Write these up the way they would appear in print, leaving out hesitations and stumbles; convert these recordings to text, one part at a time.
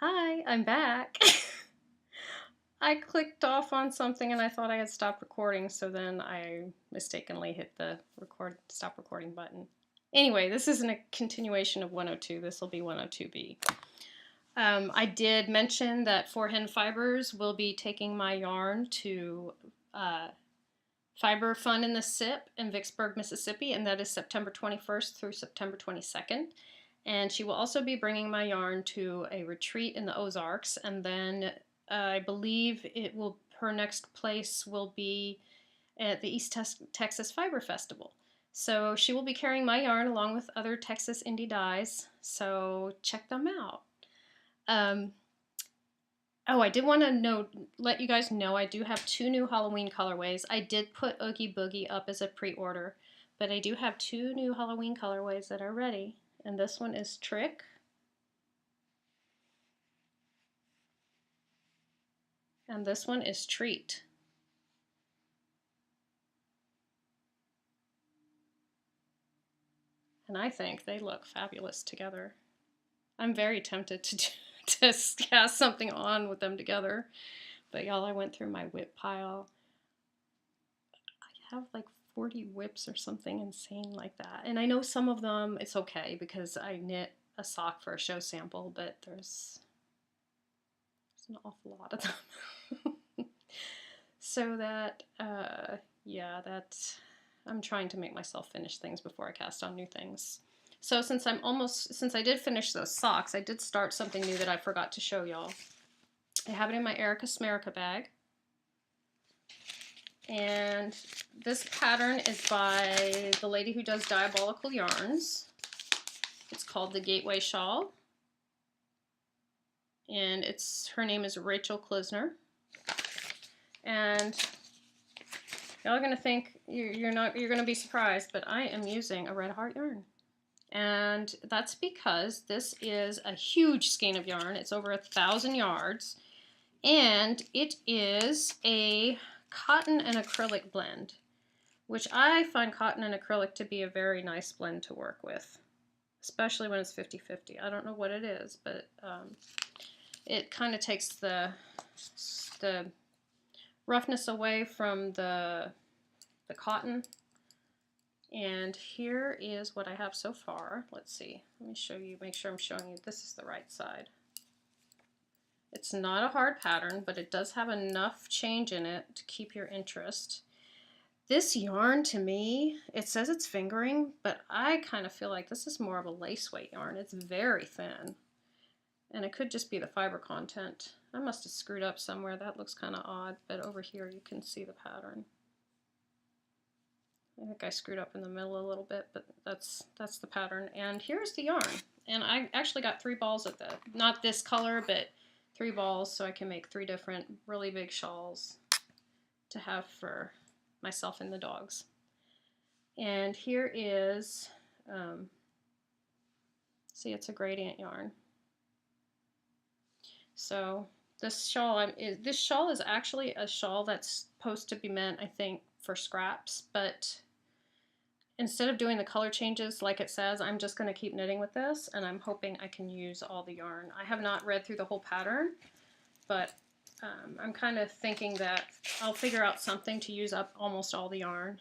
Hi, I'm back. I clicked off on something and I thought I had stopped recording, so then I mistakenly hit the stop recording button. Anyway, this isn't a continuation of 102. This will be 102B. I did mention that Four Hen Fibers will be taking my yarn to Fiber Fun in the SIP in Vicksburg, Mississippi, and that is September 21st through September 22nd. And she will also be bringing my yarn to a retreat in the Ozarks, and then I believe her next place will be at the East Texas Fiber Festival. So she will be carrying my yarn along with other Texas indie dyes, so check them out. Oh, I did want to let you guys know I do have 2 new Halloween colorways. I did put Oogie Boogie up as a pre-order, but I do have 2 new Halloween colorways that are ready. And this one is Trick. And this one is Treat. And I think they look fabulous together. I'm very tempted to cast something on with them together. But y'all, I went through my whip pile. I have like 40 whips or something insane like that. And I know some of them it's okay because I knit a sock for a show sample, but there's an awful lot of them. So that, yeah, I'm trying to make myself finish things before I cast on new things. So since I did finish those socks, I did start something new that I forgot to show y'all. I have it in my Erica Smerica bag. And this pattern is by the lady who does Diabolical Yarns. It's called the Gateway Shawl. And her name is Rachel Klisner. And y'all are gonna think you're gonna be surprised, but I am using a Red Heart yarn. And that's because this is a huge skein of yarn. It's over 1,000 yards. And it is a cotton and acrylic blend, which I find cotton and acrylic to be a very nice blend to work with, especially when it's 50-50. I don't know what it is, but it kind of takes the roughness away from the cotton. And here is what I have so far. Let's see. Let me show you, make sure I'm showing you this is the right side. It's not a hard pattern, but it does have enough change in it to keep your interest. This yarn, to me, it says it's fingering, but I kind of feel like this is more of a lace weight yarn. It's very thin. And it could just be the fiber content. I must have screwed up somewhere. That looks kind of odd, but over here you can see the pattern. I think I screwed up in the middle a little bit, but that's the pattern. And here's the yarn. And I actually got 3 balls of not this color, but 3 balls so I can make 3 different really big shawls to have for myself and the dogs. And here is, see, it's a gradient yarn. So this shawl is actually a shawl that's supposed to be meant, I think, for scraps, but instead of doing the color changes like it says, I'm just going to keep knitting with this, and I'm hoping I can use all the yarn. I have not read through the whole pattern, but I'm kind of thinking that I'll figure out something to use up almost all the yarn.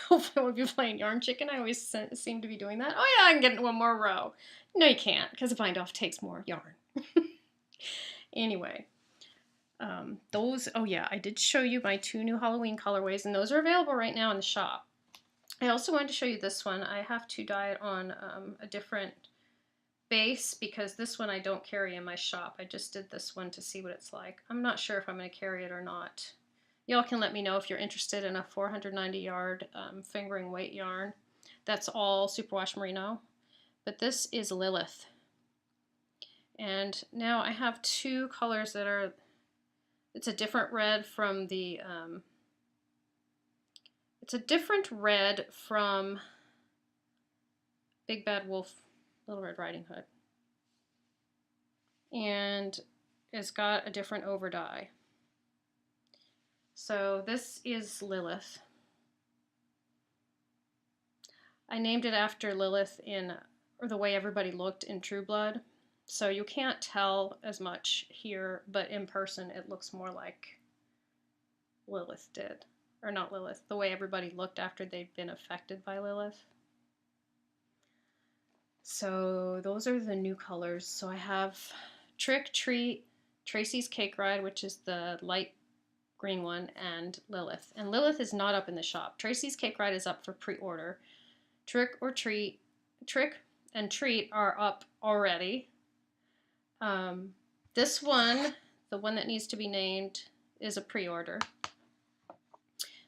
Hopefully I won't be playing yarn chicken. I always seem to be doing that. Oh yeah, I can get 1 more row. No, you can't, because a bind off takes more yarn. Anyway, oh yeah, I did show you my 2 new Halloween colorways, and those are available right now in the shop. I also wanted to show you this one. I have to dye it on a different base because this one I don't carry in my shop. I just did this one to see what it's like. I'm not sure if I'm going to carry it or not. Y'all can let me know if you're interested in a 490 yard fingering weight yarn. That's all superwash merino. But this is Lilith. And now I have 2 colors that are, it's a different red from the, it's a different red from Big Bad Wolf, Little Red Riding Hood. And it's got a different over dye. So this is Lilith. I named it after Lilith or the way everybody looked in True Blood. So you can't tell as much here, but in person it looks more like Lilith did. Or not Lilith, the way everybody looked after they'd been affected by Lilith. So those are the new colors. So I have Trick, Treat, Tracy's Cake Ride, which is the light green one, and Lilith. And Lilith is not up in the shop. Tracy's Cake Ride is up for pre-order. Trick and Treat are up already. This one, the one that needs to be named, is a pre-order.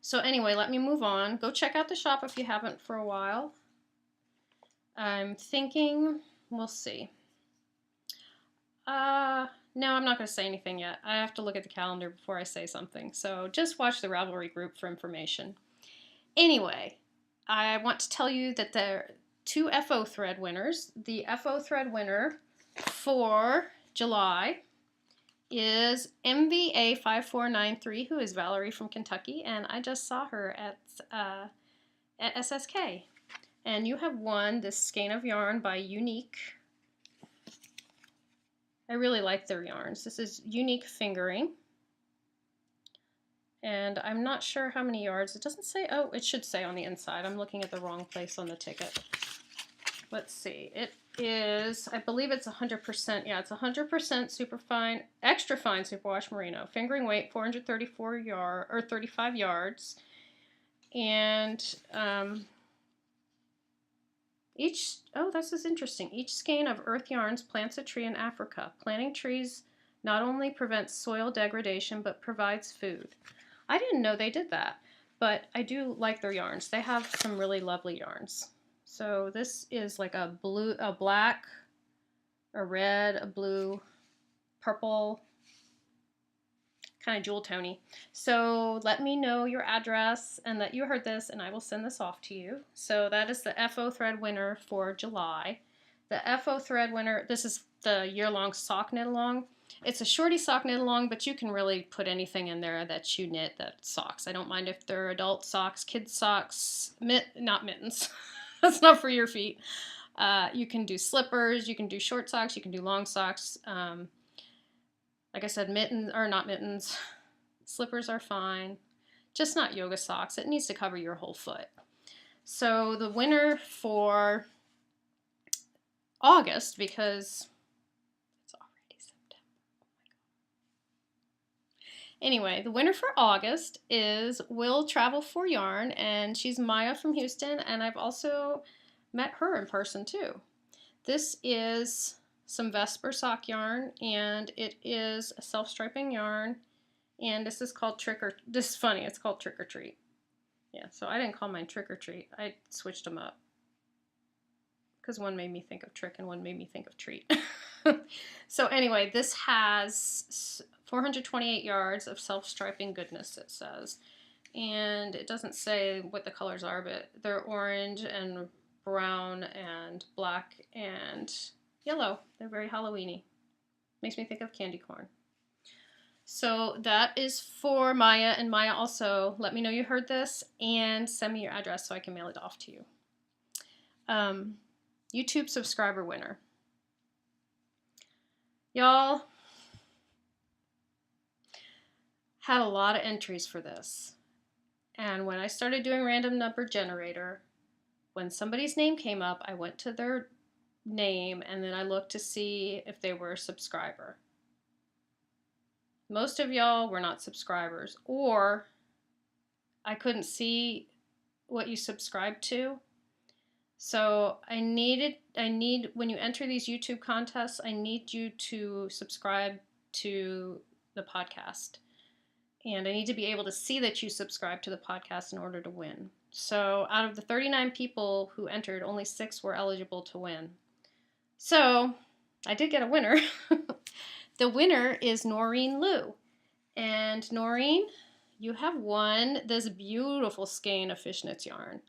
So anyway, let me move on. Go check out the shop if you haven't for a while. I'm thinking, we'll see. No, I'm not going to say anything yet. I have to look at the calendar before I say something. So just watch the Ravelry group for information. Anyway, I want to tell you that there are 2 FO thread winners. The FO thread winner for July is MVA5493, who is Valerie from Kentucky, and I just saw her at SSK. And you have won this skein of yarn by Unique. I really like their yarns. This is Unique Fingering. And I'm not sure how many yards. It doesn't say, oh, it should say on the inside. I'm looking at the wrong place on the ticket. Let's see. It is, I believe it's 100%. Yeah, it's 100% super fine, extra fine superwash merino. Fingering weight 35 yards. And this is interesting. Each skein of earth yarns plants a tree in Africa. Planting trees not only prevents soil degradation, but provides food. I didn't know they did that, but I do like their yarns. They have some really lovely yarns. So this is like a blue, a black, a red, a blue, purple, kind of jewel tony. So let me know your address and that you heard this, and I will send this off to you. So that is the FO thread winner for July. The FO thread winner, this is the year-long sock knit along. It's a shorty sock knit along, but you can really put anything in there that you knit that socks. I don't mind if they're adult socks, kids socks, not mittens. That's not for your feet. You can do slippers, you can do short socks, you can do long socks. Like I said, mittens, or not mittens, slippers are fine. Just not yoga socks. It needs to cover your whole foot. So the winner for August, because it's already September. Oh my God. Anyway, the winner for August is Will Travel for Yarn, and she's Maya from Houston, and I've also met her in person too. This is some Vesper sock yarn, and it is a self-striping yarn, and this is called this is funny, it's called Trick or Treat. Yeah, so I didn't call mine Trick or Treat. I switched them up because one made me think of trick and one made me think of treat. So anyway, this has 428 yards of self-striping goodness, it says. And it doesn't say what the colors are, but they're orange and brown and black and yellow. They're very Halloween-y. Makes me think of candy corn. So that is for Maya, and Maya also, let me know you heard this and send me your address so I can mail it off to you. YouTube subscriber winner. Y'all had a lot of entries for this. And when I started doing random number generator, when somebody's name came up, I went to their name and then I looked to see if they were a subscriber. Most of y'all were not subscribers, or I couldn't see what you subscribed to. So I need, when you enter these YouTube contests, I need you to subscribe to the podcast. And I need to be able to see that you subscribe to the podcast in order to win. So out of the 39 people who entered, only 6 were eligible to win. So I did get a winner. The winner is Noreen Liu. And Noreen, you have won this beautiful skein of fishnets yarn.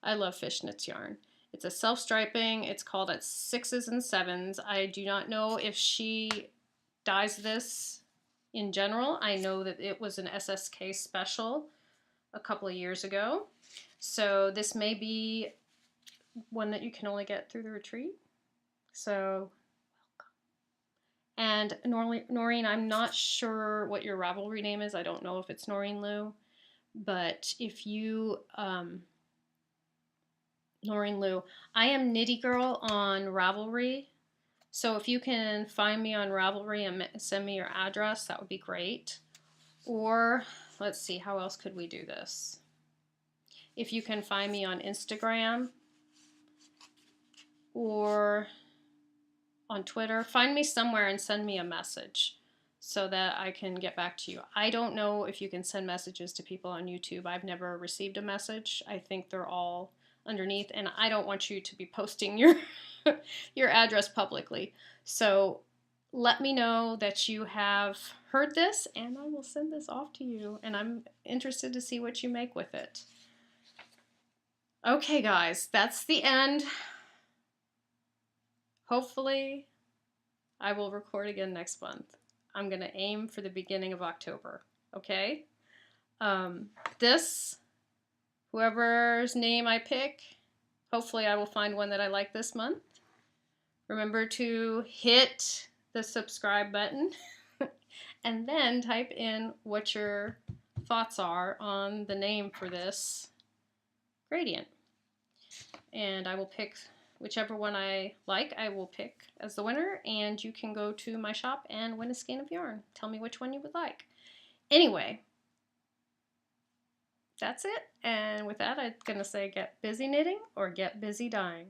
I love fishnets yarn. It's a self-striping. It's called at 6s and 7s. I do not know if she dyes this in general. I know that it was an SSK special a couple of years ago. So this may be one that you can only get through the retreat. So welcome. And Noreen, I'm not sure what your Ravelry name is. I don't know if it's Noreen Lou, but if you, Noreen Lou, I am Nitty Girl on Ravelry. So if you can find me on Ravelry and send me your address, that would be great. Or let's see, how else could we do this? If you can find me on Instagram or on Twitter, find me somewhere and send me a message so that I can get back to you. I don't know if you can send messages to people on YouTube. I've never received a message. I think they're all underneath, and I don't want you to be posting your your address publicly. So let me know that you have heard this, and I will send this off to you, and I'm interested to see what you make with it. Okay, guys, that's the end. Hopefully, I will record again next month. I'm going to aim for the beginning of October, okay? Whoever's name I pick, hopefully I will find one that I like this month. Remember to hit the subscribe button and then type in what your thoughts are on the name for this gradient. And I will pick whichever one I like, I will pick as the winner, and you can go to my shop and win a skein of yarn. Tell me which one you would like. Anyway, that's it. And with that, I'm going to say get busy knitting or get busy dyeing.